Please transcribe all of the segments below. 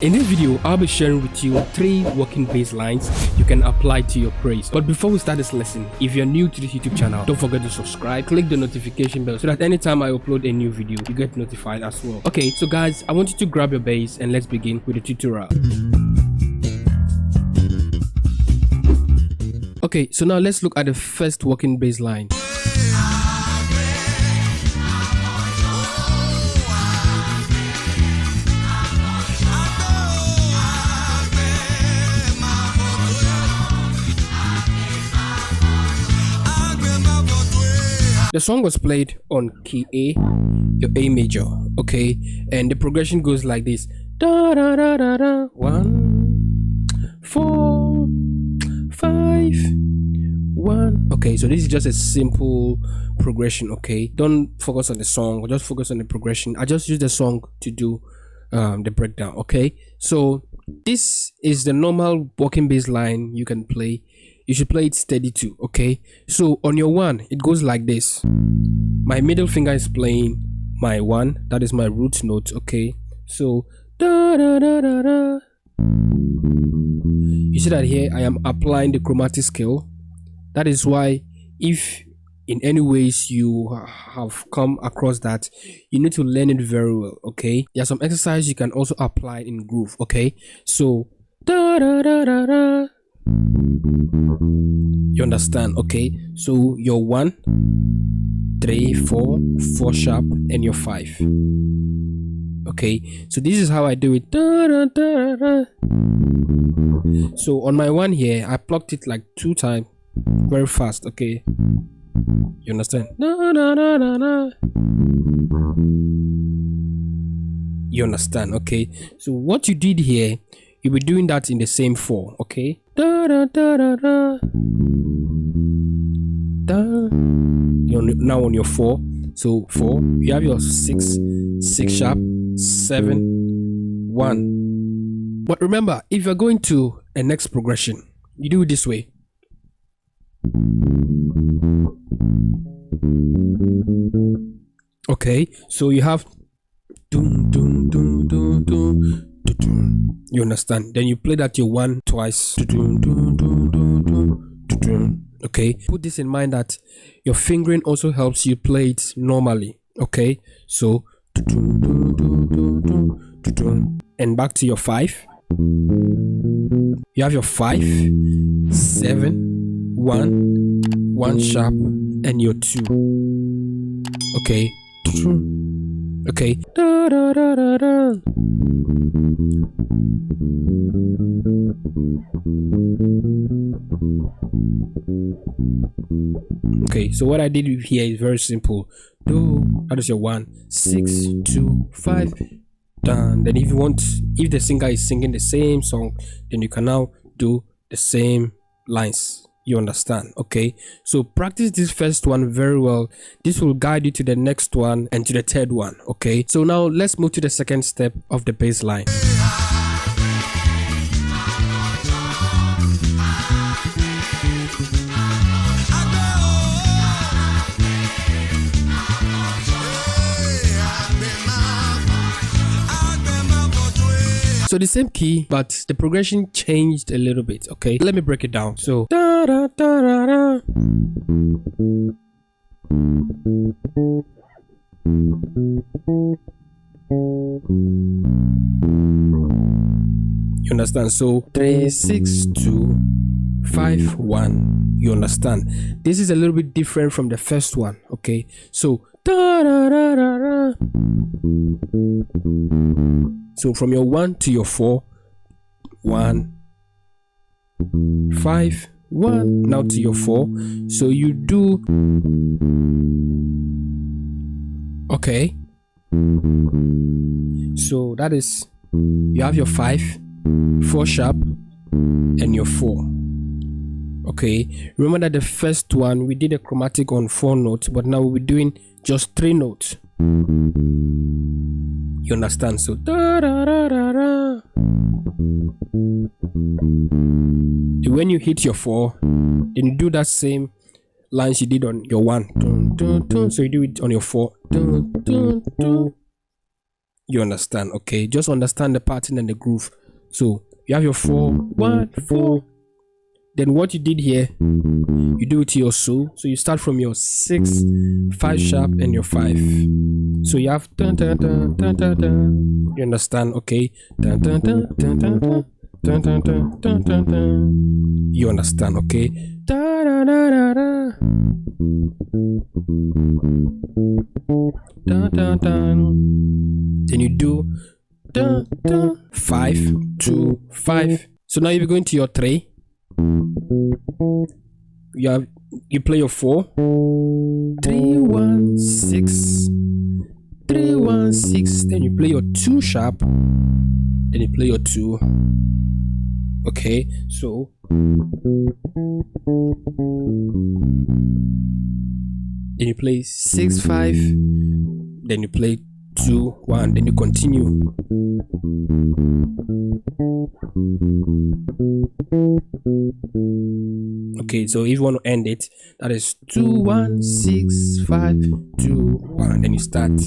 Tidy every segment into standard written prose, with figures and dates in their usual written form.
In this video, I'll be sharing with you 3 working bass lines you can apply to your praise. But before we start this lesson, if you're new to this YouTube channel, don't forget to subscribe, click the notification bell so that anytime I upload a new video, you get notified as well. Okay, so guys, I want you to grab your bass and let's begin with the tutorial. Okay, so now let's look at the first working bass line. The song was played on key A, your A major, okay, and the progression goes like this: da da da da da, 1 4 5 1. Okay, so this is just a simple progression. Okay, don't focus on the song, just focus on the progression. I just use the song to do the breakdown. Okay, so this is the normal working bass line you can play. You should play it steady too. Okay, so on your 1 it goes like this. My middle finger is playing my 1, that is my root note. Okay, so da da da da da. You see that here I am applying the chromatic scale. That is why if in any ways you have come across that, you need to learn it very well. Okay, there are some exercises you can also apply in groove. Okay, so da da da da da. You understand? Okay, so your 1 3 4 4 sharp and your 5. Okay, so this is how I do it. Da, da, da, da. So on my 1 here I plucked it like 2 times very fast. Okay, you understand? Da, da, da, da, da. You understand? Okay, so what you did here, you'll be doing that in the same 4. Okay, da, da, da, da, da. Da. You're now on your 4. So 4, you have your 6 sharp, 7 1. But remember, if you're going to a next progression, you do it this way. Okay, so you have dun, dun, dun, dun, dun, dun, dun. You understand? Then you play that your 1 twice. Dun, dun, dun, dun, dun, dun, dun. Okay, put this in mind that your fingering also helps you play it normally. Okay, so and back to your 5. You have your 5 7 1 1 sharp and your 2. Okay, okay, da, da, da, da, da. Okay, so what I did here is very simple. Do, that is your 1 6 2 5 done. Then if you want, if the singer is singing the same song, then you can now do the same lines. You understand? Okay, so practice this first one very well. This will guide you to the next one and to the third one. Okay, so now let's move to the second step of the bass line. So the same key, but the progression changed a little bit. Okay, let me break it down. So da da da da da. You understand? So 3 6 2 5 1. You understand? This is a little bit different from the first one. Okay, so da da da da da. So from your 1 to your 4, 1 5 1. Now to your 4. So you do, okay, so that is, you have your 5 4 sharp and your 4. Okay, remember that the first one we did a chromatic on 4 notes, but now we're doing just 3 notes. You understand? So da, da, da, da, da. When you hit your 4, then you do that same lines you did on your 1. Dun, dun, dun. So you do it on your 4. Dun, dun, dun. You understand? Okay, just understand the pattern and the groove. So you have your 4 1 4. Then what you did here, you do it to your so you start from your 6 5 sharp and your 5. So you have dun, dun, dun, dun, dun, dun. You understand? Okay, dun, dun, dun, dun, dun, dun. Dun, dun, dun, dun, dun, dun. You understand? Okay, da, da, da, da, da. Dun, dun, dun. Then you do dun, dun, 5 2 5. So now you're going to your 3. You play your 4 3 1 6 3 1 6. Then you play your 2 sharp. Then you play your 2. Okay, so then you play 6 5. Then you play 2 1. Then you continue. Okay, so if you want to end it, that is 2 1 6 5 2 1. Then you start.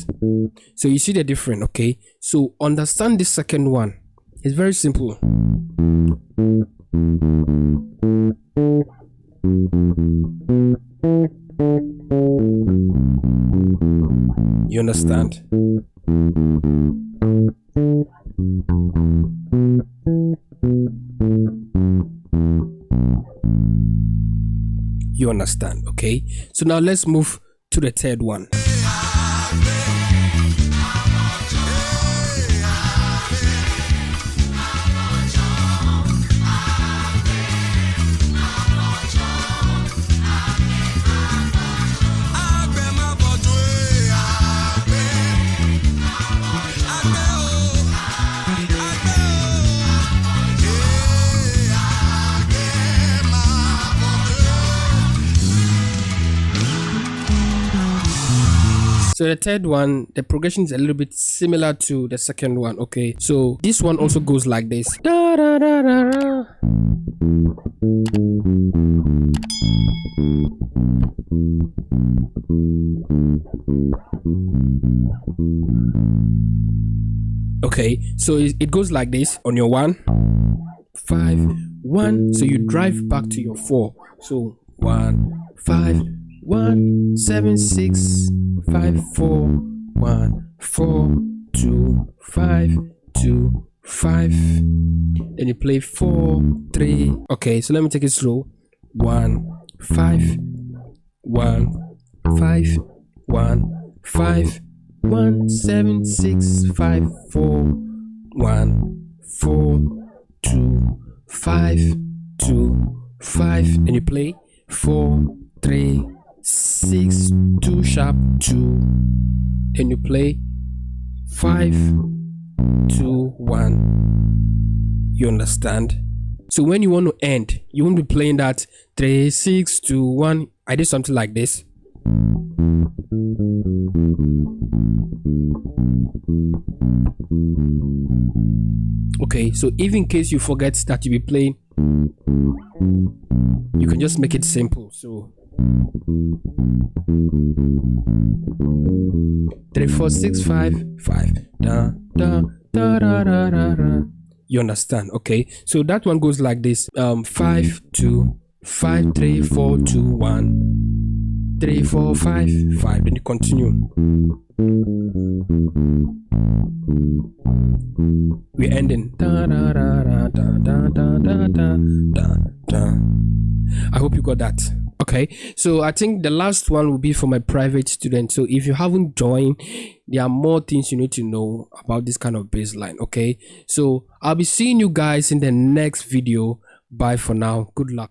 So you see the difference. Okay, so understand this second one. It's very simple. You understand? You understand? Okay, so now let's move to the third one. So the third one, the progression is a little bit similar to the second one. Okay, so this one also goes like this. Da, da, da, da, da. Okay, so it goes like this on your 1 5 1. So you drive back to your 4. So 1 5 1 7 6 5 4 1 4 2 5 2 5. Then you play 4 3. Okay, so let me take it slow. 1 5 1 5 1 5 1 7 6 5 4 1 4 2 5 2 5. Then you play 4 3 6 2 sharp 2. Then you play 5 2 1. You understand? So when you want to end, you won't be playing that 3 6 2 1. I did something like this. Okay, so if in case you forget that you be playing, you can just make it simple. So 3 4 6 5 5 da da da da da da. You understand? Okay, so that one goes like this. 5 2 5 3 4 2 1 3 4 5 5. Then you continue. We're ending. Da da da da da da da da da da. I hope you got that. Okay, so I think the last one will be for my private students. So if you haven't joined, there are more things you need to know about this kind of bass line. Okay, so I'll be seeing you guys in the next video. Bye for now. Good luck.